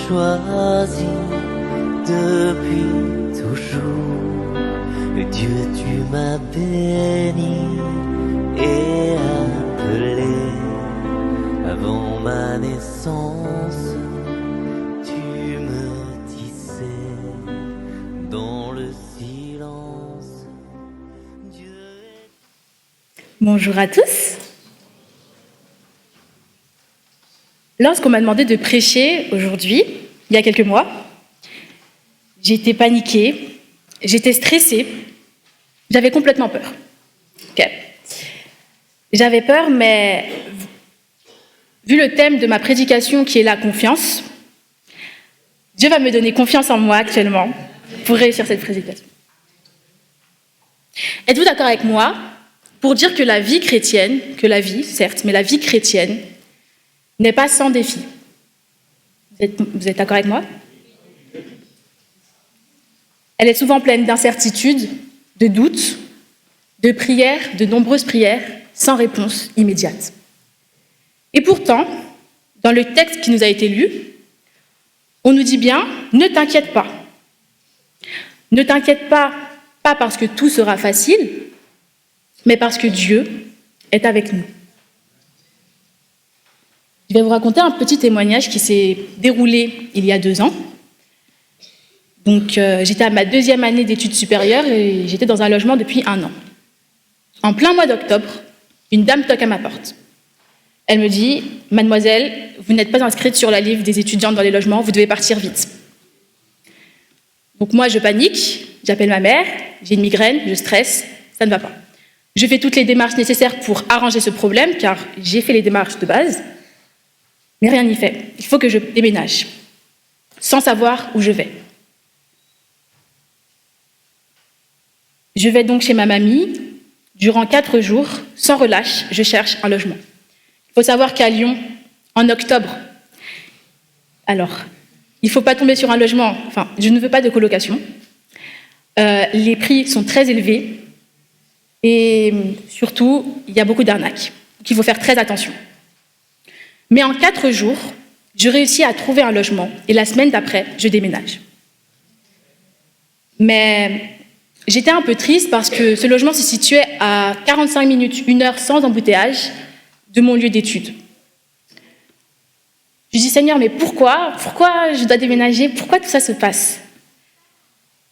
choisi depuis toujours. Dieu, tu m'as béni et appelé avant ma naissance. Tu me tissais dans le silence. Bonjour à tous. Lorsqu'on m'a demandé de prêcher aujourd'hui, il y a quelques mois, j'étais paniquée, j'étais stressée, j'avais complètement peur. Okay. J'avais peur, mais vu le thème de ma prédication qui est la confiance, Dieu va me donner confiance en moi actuellement pour réussir cette prédication. Êtes-vous d'accord avec moi pour dire que la vie chrétienne, que la vie, certes, mais la vie chrétienne n'est pas sans défi? Vous êtes d'accord avec moi? Elle est souvent pleine d'incertitudes, de doutes, de prières, de nombreuses prières, sans réponse immédiate. Et pourtant, dans le texte qui nous a été lu, on nous dit bien « Ne t'inquiète pas ». Ne t'inquiète pas, pas parce que tout sera facile, mais parce que Dieu est avec nous. Je vais vous raconter un petit témoignage qui s'est déroulé il y a 2 ans. Donc, j'étais à ma 2e année d'études supérieures et j'étais dans un logement depuis 1 an. En plein mois d'octobre, une dame toque à ma porte. Elle me dit « Mademoiselle, vous n'êtes pas inscrite sur la liste des étudiantes dans les logements, vous devez partir vite. » Donc moi, je panique, j'appelle ma mère, j'ai une migraine, je stresse, ça ne va pas. Je fais toutes les démarches nécessaires pour arranger ce problème, car j'ai fait les démarches de base, mais rien n'y fait. Il faut que je déménage, sans savoir où je vais. Je vais donc chez ma mamie. Durant 4 jours, sans relâche, je cherche un logement. Il faut savoir qu'à Lyon, en octobre, alors, il ne faut pas tomber sur un logement, enfin, je ne veux pas de colocation. Les prix sont très élevés et surtout, il y a beaucoup d'arnaques. Donc, il faut faire très attention. Mais en 4 jours, je réussis à trouver un logement et la semaine d'après, je déménage. Mais j'étais un peu triste parce que ce logement se situait à 45 minutes, 1 heure sans embouteillage de mon lieu d'études. Je dis, Seigneur, mais pourquoi je dois déménager? Pourquoi tout ça se passe?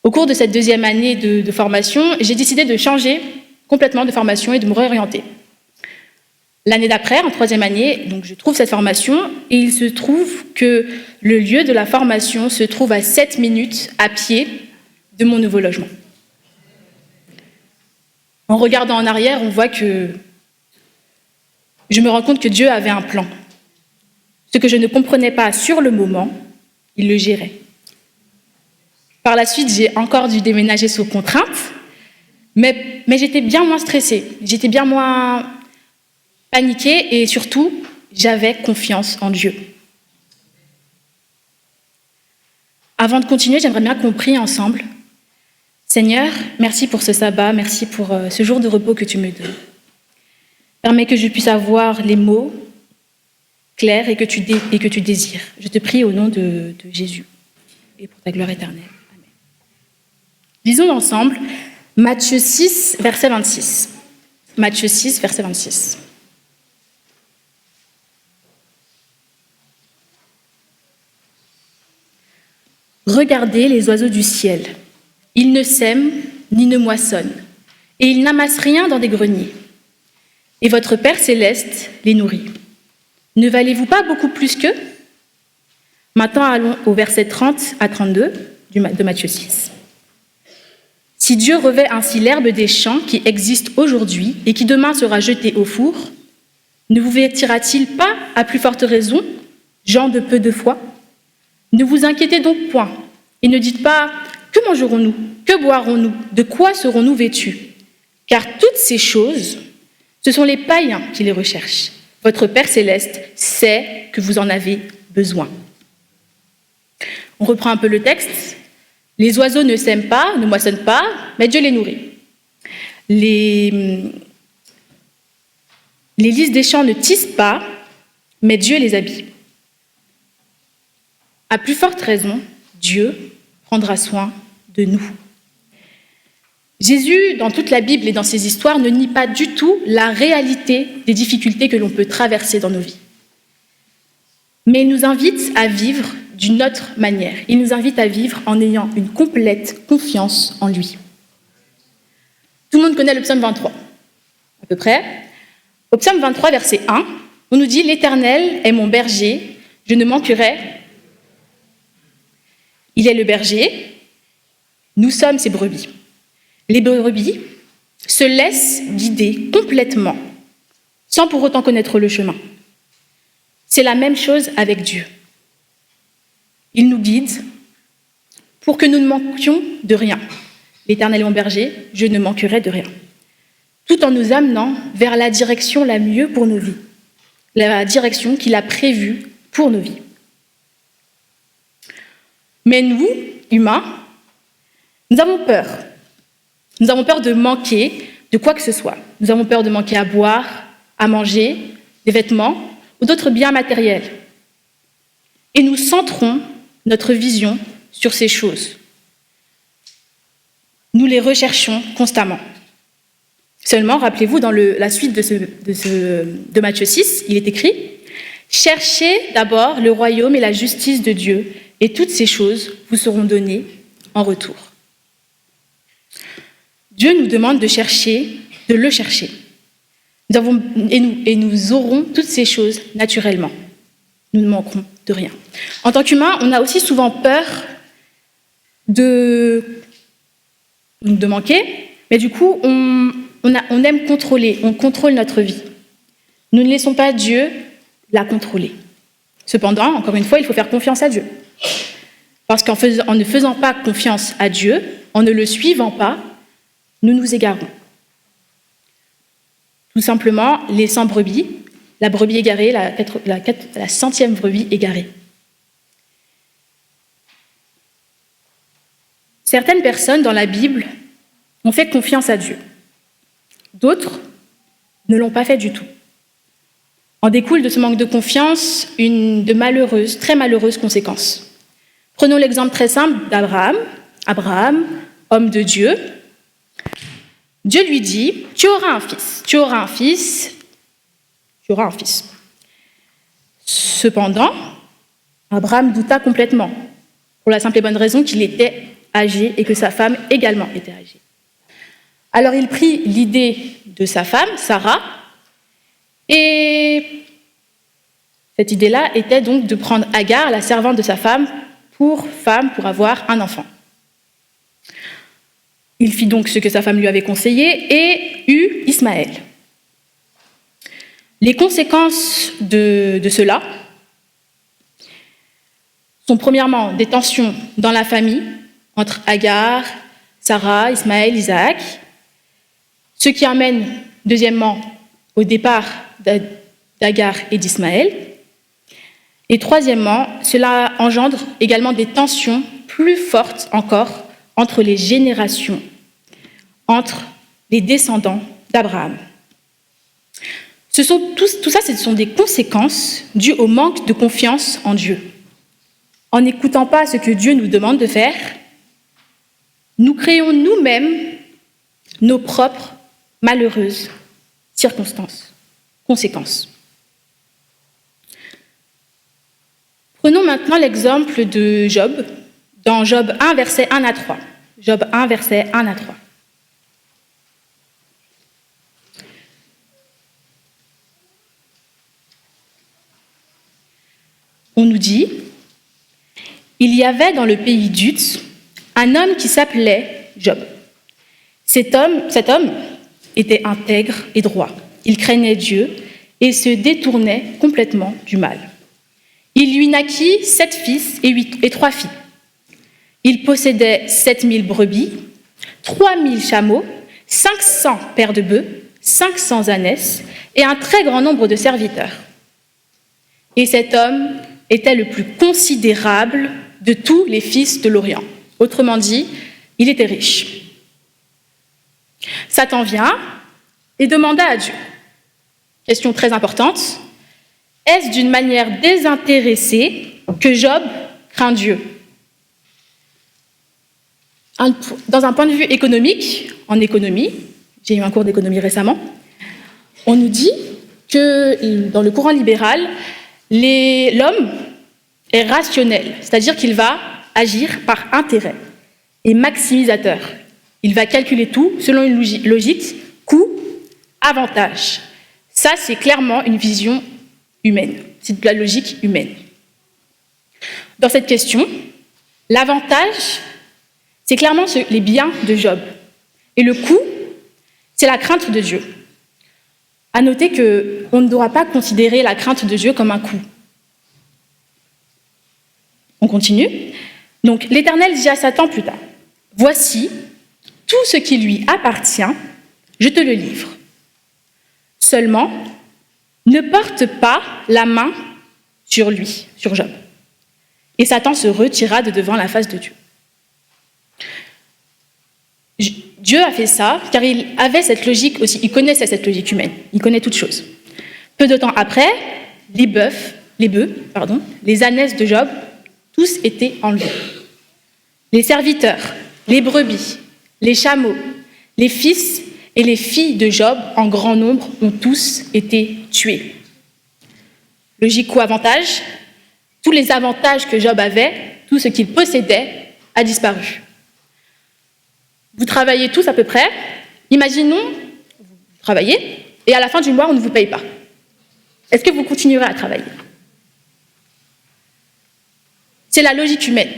Au cours de cette 2e année de formation, j'ai décidé de changer complètement de formation et de me réorienter. L'année d'après, en 3e année, donc je trouve cette formation et il se trouve que le lieu de la formation se trouve à 7 minutes à pied de mon nouveau logement. En regardant en arrière, on voit que je me rends compte que Dieu avait un plan. Ce que je ne comprenais pas sur le moment, il le gérait. Par la suite, j'ai encore dû déménager sous contrainte, mais j'étais bien moins stressée, j'étais bien moins paniquée et surtout, j'avais confiance en Dieu. Avant de continuer, j'aimerais bien qu'on prie ensemble. Seigneur, merci pour ce sabbat, merci pour ce jour de repos que tu me donnes. Permets que je puisse avoir les mots clairs et que tu désires. Je te prie au nom de Jésus et pour ta gloire éternelle. Amen. Lisons ensemble Matthieu 6, verset 26. Matthieu 6, verset 26. Regardez les oiseaux du ciel. Ils ne sèment ni ne moissonnent, et ils n'amassent rien dans des greniers. Et votre Père céleste les nourrit. Ne valez-vous pas beaucoup plus qu'eux? Maintenant, allons au verset 30 à 32 de Matthieu 6. Si Dieu revêt ainsi l'herbe des champs qui existe aujourd'hui et qui demain sera jetée au four, ne vous vêtira-t-il pas à plus forte raison, gens de peu de foi? Ne vous inquiétez donc point, et ne dites pas « Que mangerons-nous? Que boirons-nous? De quoi serons-nous vêtus ?» Car toutes ces choses, ce sont les païens qui les recherchent. Votre Père céleste sait que vous en avez besoin. On reprend un peu le texte. Les oiseaux ne sèment pas, ne moissonnent pas, mais Dieu les nourrit. Les lys des champs ne tissent pas, mais Dieu les habille. à plus forte raison, Dieu prendra soin de nous. Jésus, dans toute la Bible et dans ses histoires, ne nie pas du tout la réalité des difficultés que l'on peut traverser dans nos vies. Mais il nous invite à vivre d'une autre manière. Il nous invite à vivre en ayant une complète confiance en lui. Tout le monde connaît le psaume 23, à peu près. Au psaume 23, verset 1, on nous dit « L'Éternel est mon berger, je ne manquerai. Il est le berger, nous sommes ses brebis. » Les brebis se laissent guider complètement, sans pour autant connaître le chemin. C'est la même chose avec Dieu. Il nous guide pour que nous ne manquions de rien. L'Éternel est mon berger, je ne manquerai de rien. Tout en nous amenant vers la direction la mieux pour nos vies, la direction qu'il a prévue pour nos vies. Mais nous, humains, nous avons peur. Nous avons peur de manquer de quoi que ce soit. Nous avons peur de manquer à boire, à manger, des vêtements ou d'autres biens matériels. Et nous centrons notre vision sur ces choses. Nous les recherchons constamment. Seulement, rappelez-vous, dans la suite de Matthieu 6, il est écrit « Cherchez d'abord le royaume et la justice de Dieu, et toutes ces choses vous seront données en retour. » Dieu nous demande de le chercher. Nous aurons toutes ces choses naturellement. Nous ne manquerons de rien. En tant qu'humains, on a aussi souvent peur de manquer, mais du coup, on aime contrôler, on contrôle notre vie. Nous ne laissons pas Dieu la contrôler. Cependant, encore une fois, il faut faire confiance à Dieu. Parce qu'en ne faisant pas confiance à Dieu, en ne le suivant pas, nous nous égarons. Tout simplement, les 100 brebis, la brebis égarée, la 100e brebis égarée. Certaines personnes dans la Bible ont fait confiance à Dieu. D'autres ne l'ont pas fait du tout. En découle de ce manque de confiance de très malheureuses conséquences. Prenons l'exemple très simple d'Abraham. Abraham, homme de Dieu. Dieu lui dit « Tu auras un fils, tu auras un fils, tu auras un fils. » Cependant, Abraham douta complètement, pour la simple et bonne raison qu'il était âgé et que sa femme également était âgée. Alors il prit l'idée de sa femme, Sarah, et cette idée-là était donc de prendre Agar, la servante de sa femme, pour avoir un enfant. Il fit donc ce que sa femme lui avait conseillé et eut Ismaël. Les conséquences de cela sont premièrement des tensions dans la famille entre Agar, Sarah, Ismaël, Isaac, ce qui amène deuxièmement au départ d'Agar et d'Ismaël. Et troisièmement, cela engendre également des tensions plus fortes encore entre les générations, entre les descendants d'Abraham. Tout ça, ce sont des conséquences dues au manque de confiance en Dieu. En n'écoutant pas ce que Dieu nous demande de faire, nous créons nous-mêmes nos propres malheureuses conséquences. Prenons maintenant l'exemple de Job, dans Job 1, versets 1 à 3. Job 1, versets 1 à 3. On nous dit « Il y avait dans le pays d'Uz un homme qui s'appelait Job. Cet homme était intègre et droit. Il craignait Dieu et se détournait complètement du mal. Il lui naquit 7 fils et 3 filles. Il possédait 7000 brebis, 3000 chameaux, 500 paires de bœufs, 500 ânesses et un très grand nombre de serviteurs. Et cet homme était le plus considérable de tous les fils de l'Orient. Autrement dit, il était riche. Satan vient et demanda à Dieu, question très importante, est-ce d'une manière désintéressée que Job crains Dieu. Dans un point de vue économique, en économie, j'ai eu un cours d'économie récemment, on nous dit que dans le courant libéral, l'homme est rationnel, c'est-à-dire qu'il va agir par intérêt et maximisateur. Il va calculer tout selon une logique coût, avantage. Ça, c'est clairement une vision humaine, c'est de la logique humaine. Dans cette question, l'avantage, c'est clairement les biens de Job. Et le coût, c'est la crainte de Dieu. À noter qu'on ne doit pas considérer la crainte de Dieu comme un coût. On continue. Donc, l'Éternel dit à Satan plus tard, « Voici, tout ce qui lui appartient, je te le livre. Seulement, ne porte pas la main sur lui, sur Job. » Et Satan se retira de devant la face de Dieu. Dieu a fait ça car il avait cette logique aussi, il connaissait cette logique humaine, il connaît toutes choses. Peu de temps après, les bœufs, les ânesses de Job, tous étaient enlevés. Les serviteurs, les brebis, les chameaux, les fils et les filles de Job, en grand nombre, ont tous été tués. Logique co-avantage, tous les avantages que Job avait, tout ce qu'il possédait, a disparu. Vous travaillez tous à peu près. Imaginons, vous travaillez, et à la fin du mois, on ne vous paye pas. Est-ce que vous continuerez à travailler ? C'est la logique humaine.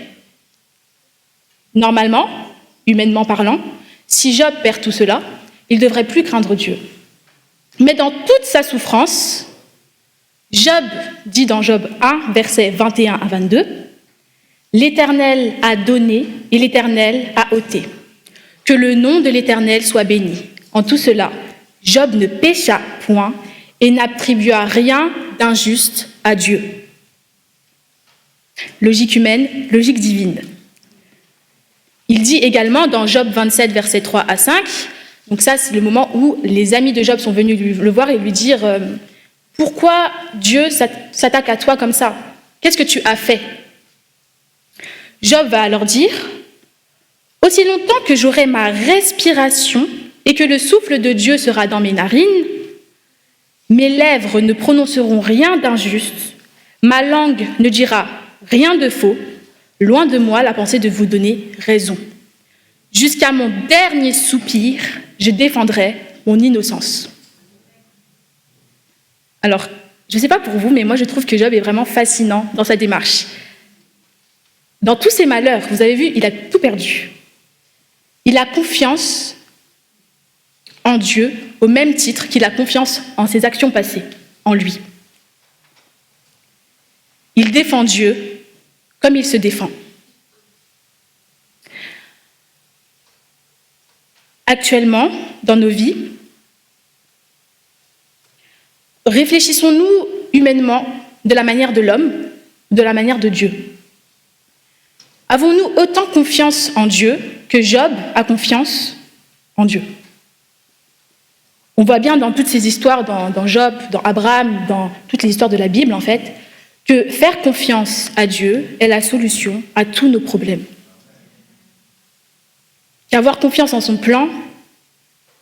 Normalement, humainement parlant, si Job perd tout cela, il ne devrait plus craindre Dieu. Mais dans toute sa souffrance, Job dit dans Job 1, versets 21 à 22, « L'Éternel a donné et l'Éternel a ôté. Que le nom de l'Éternel soit béni. En tout cela, Job ne pécha point et n'attribua rien d'injuste à Dieu. » Logique humaine, logique divine. Il dit également dans Job 27, versets 3 à 5, donc ça c'est le moment où les amis de Job sont venus le voir et lui dire « Pourquoi Dieu s'attaque à toi comme ça ? Qu'est-ce que tu as fait ?» Job va leur dire « Aussi longtemps que j'aurai ma respiration et que le souffle de Dieu sera dans mes narines, mes lèvres ne prononceront rien d'injuste, ma langue ne dira rien de faux, loin de moi la pensée de vous donner raison. Jusqu'à mon dernier soupir, je défendrai mon innocence. » Alors, je ne sais pas pour vous, mais moi je trouve que Job est vraiment fascinant dans sa démarche. Dans tous ses malheurs, vous avez vu, il a tout perdu. Il a confiance en Dieu au même titre qu'il a confiance en ses actions passées, en lui. Il défend Dieu comme il se défend. Actuellement, dans nos vies, réfléchissons-nous humainement de la manière de l'homme, de la manière de Dieu ? Avons-nous autant confiance en Dieu que Job a confiance en Dieu ? On voit bien dans toutes ces histoires, dans Job, dans Abraham, dans toutes les histoires de la Bible, en fait, que faire confiance à Dieu est la solution à tous nos problèmes. Qu'avoir confiance en son plan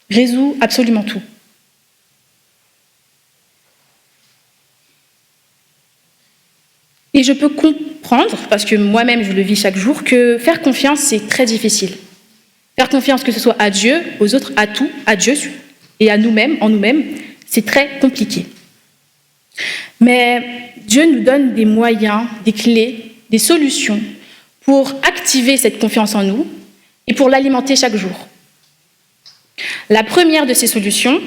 résout absolument tout. Et je peux comprendre, parce que moi-même je le vis chaque jour, que faire confiance c'est très difficile. Faire confiance que ce soit à Dieu, aux autres, à tout, à Dieu et à nous-mêmes, en nous-mêmes, c'est très compliqué. Mais Dieu nous donne des moyens, des clés, des solutions pour activer cette confiance en nous et pour l'alimenter chaque jour. La première de ces solutions,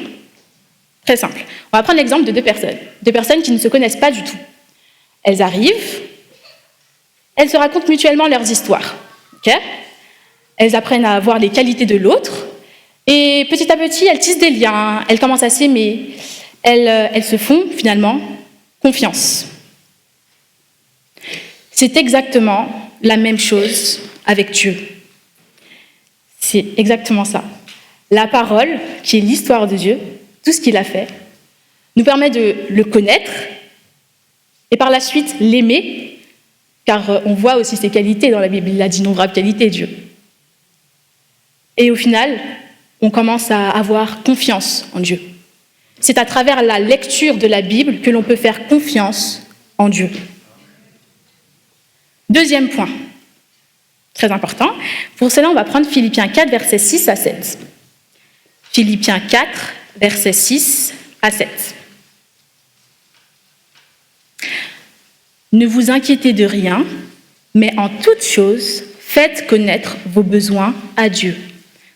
très simple. On va prendre l'exemple de deux personnes qui ne se connaissent pas du tout. Elles arrivent, elles se racontent mutuellement leurs histoires. Okay ? Elles apprennent à voir les qualités de l'autre, et petit à petit, elles tissent des liens, elles commencent à s'aimer, elles se font finalement confiance. C'est exactement la même chose avec Dieu. C'est exactement ça. La parole, qui est l'histoire de Dieu, tout ce qu'il a fait, nous permet de le connaître, et par la suite l'aimer, car on voit aussi ses qualités dans la Bible, il a d'innombrables qualités, Dieu. Et au final, on commence à avoir confiance en Dieu. C'est à travers la lecture de la Bible que l'on peut faire confiance en Dieu. Deuxième point, très important. Pour cela, on va prendre Philippiens 4, versets 6 à 7. Philippiens 4, versets 6 à 7. Ne vous inquiétez de rien, mais en toute chose, faites connaître vos besoins à Dieu,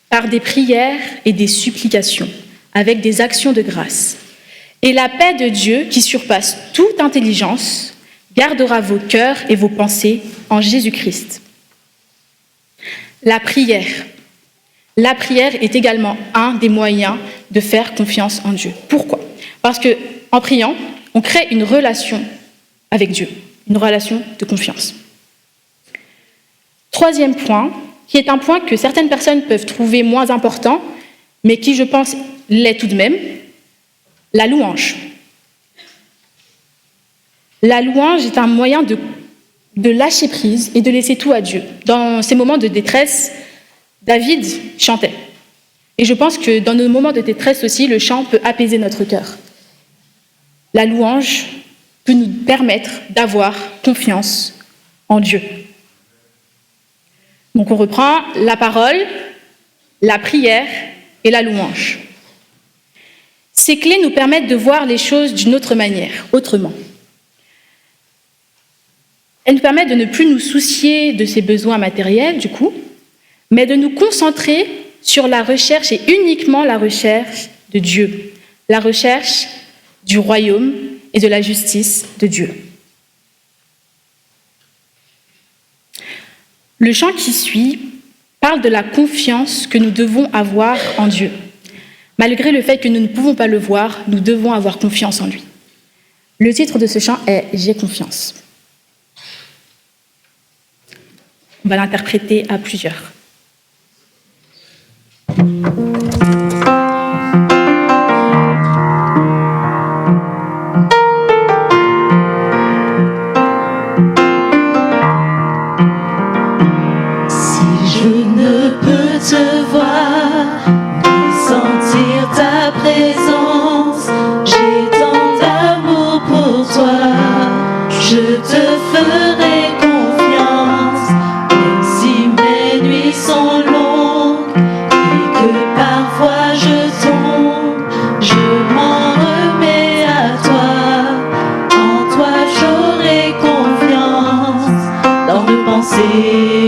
par des prières et des supplications, avec des actions de grâce. Et la paix de Dieu, qui surpasse toute intelligence, gardera vos cœurs et vos pensées en Jésus-Christ. La prière. La prière est également un des moyens de faire confiance en Dieu. Pourquoi ? Parce qu'en priant, on crée une relation avec Dieu, une relation de confiance. Troisième point, qui est un point que certaines personnes peuvent trouver moins important, mais qui, je pense, l'est tout de même, la louange. La louange est un moyen de lâcher prise et de laisser tout à Dieu. Dans ces moments de détresse, David chantait. Et je pense que dans nos moments de détresse aussi, le chant peut apaiser notre cœur. La louange peut nous permettre d'avoir confiance en Dieu. Donc on reprend la parole, la prière et la louange. Ces clés nous permettent de voir les choses d'une autre manière, autrement. Elles nous permettent de ne plus nous soucier de ses besoins matériels, du coup, mais de nous concentrer sur la recherche et uniquement la recherche de Dieu, la recherche du royaume et de la justice de Dieu. Le chant qui suit parle de la confiance que nous devons avoir en Dieu. Malgré le fait que nous ne pouvons pas le voir, nous devons avoir confiance en lui. Le titre de ce chant est « J'ai confiance ». On va l'interpréter à plusieurs.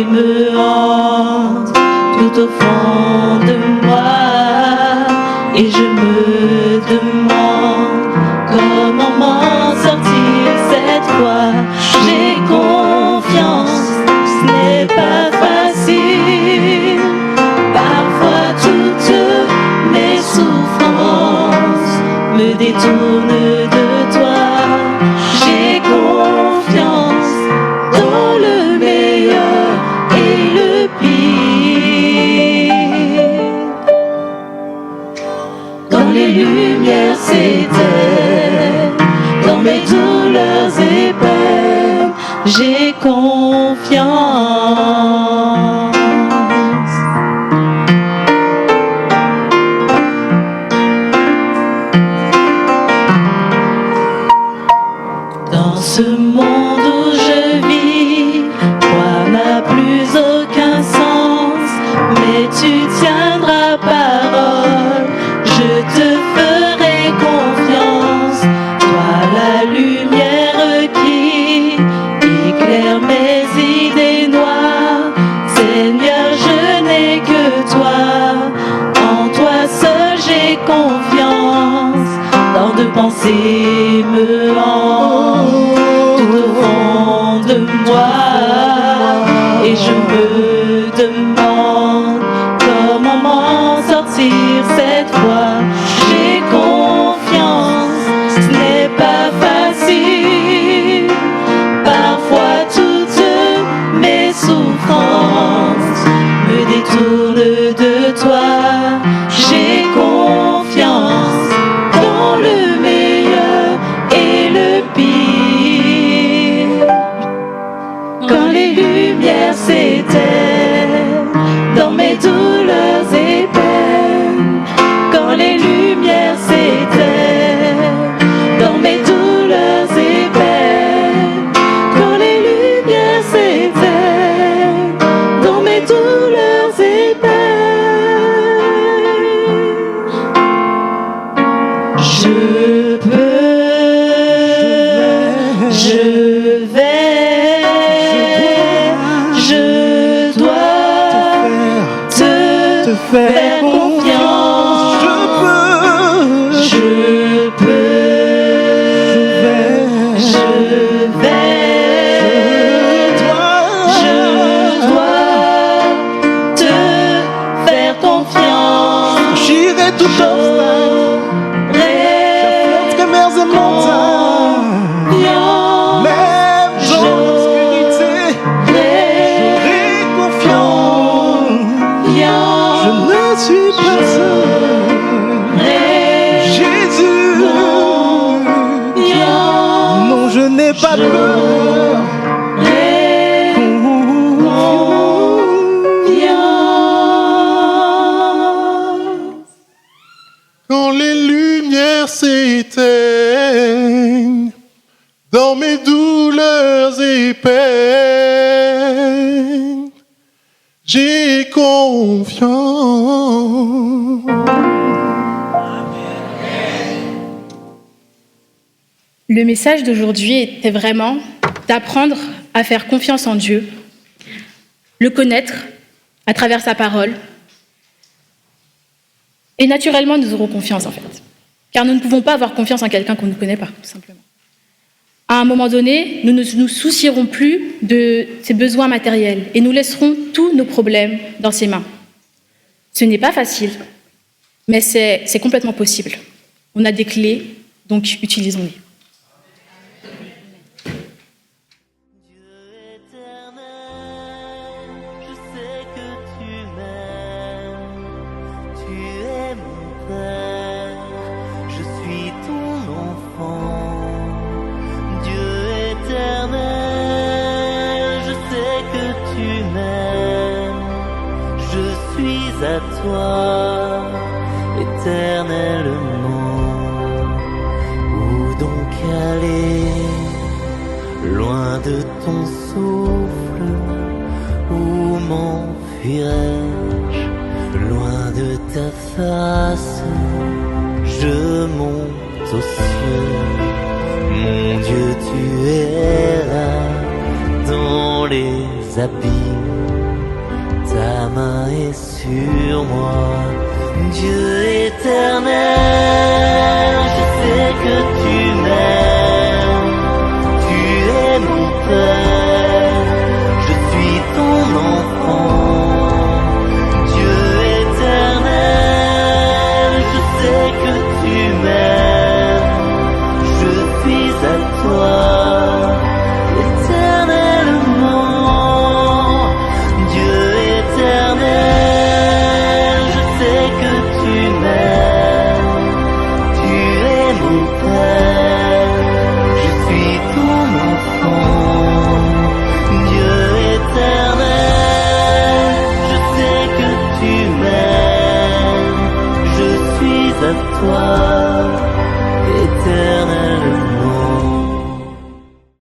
Me hante tout au fond de moi et je me demande comment m'en sortir cette fois. J'ai confiance, ce n'est pas facile. Parfois toutes mes souffrances me détournent de toi. J'ai confiance dans le meilleur et le pire. Quand les lumières s'éteignent, dans mes douleurs et peines, j'ai confiance. Dans ce monde où je vis, croire n'a plus aucun sens, mais tu tiendras parole, je te ferai confiance. Toi la lumière qui éclaire mes idées noires, Seigneur, je n'ai que toi, en toi seul j'ai confiance. Tant de pensées me hantent tout au fond de moi, et je me demande comment m'en sortir cette fois. J'ai confiance, ce n'est pas facile. Parfois toutes mes souffrances me détournent de toi. J'ai confiance dans le meilleur et le pire. tout obstacle. J'affronterai mers et montagnes. Même dans l'obscurité, j'aurai confiance. Je ne suis pas seul. Jésus, non, je n'ai pas peur. Quand les lumières s'éteignent, dans mes douleurs et peines, j'ai confiance. Le message d'aujourd'hui était vraiment d'apprendre à faire confiance en Dieu, le connaître à travers sa parole. Et naturellement, nous aurons confiance en fait. Car nous ne pouvons pas avoir confiance en quelqu'un qu'on ne connaît pas, tout simplement. À un moment donné, nous ne nous soucierons plus de ses besoins matériels et nous laisserons tous nos problèmes dans ses mains. Ce n'est pas facile, mais c'est complètement possible. On a des clés, donc utilisons-les. À toi, éternellement, où donc aller, loin de ton souffle, où m'enfuirais-je, loin de ta face, je monte aux cieux, mon Dieu, tu es là, dans les abîmes. Ta main est sur moi, Dieu éternel, je sais que tu m'aimes, tu es mon Père, je suis ton enfant, Dieu éternel, je sais que tu m'aimes, je suis à toi. Toi,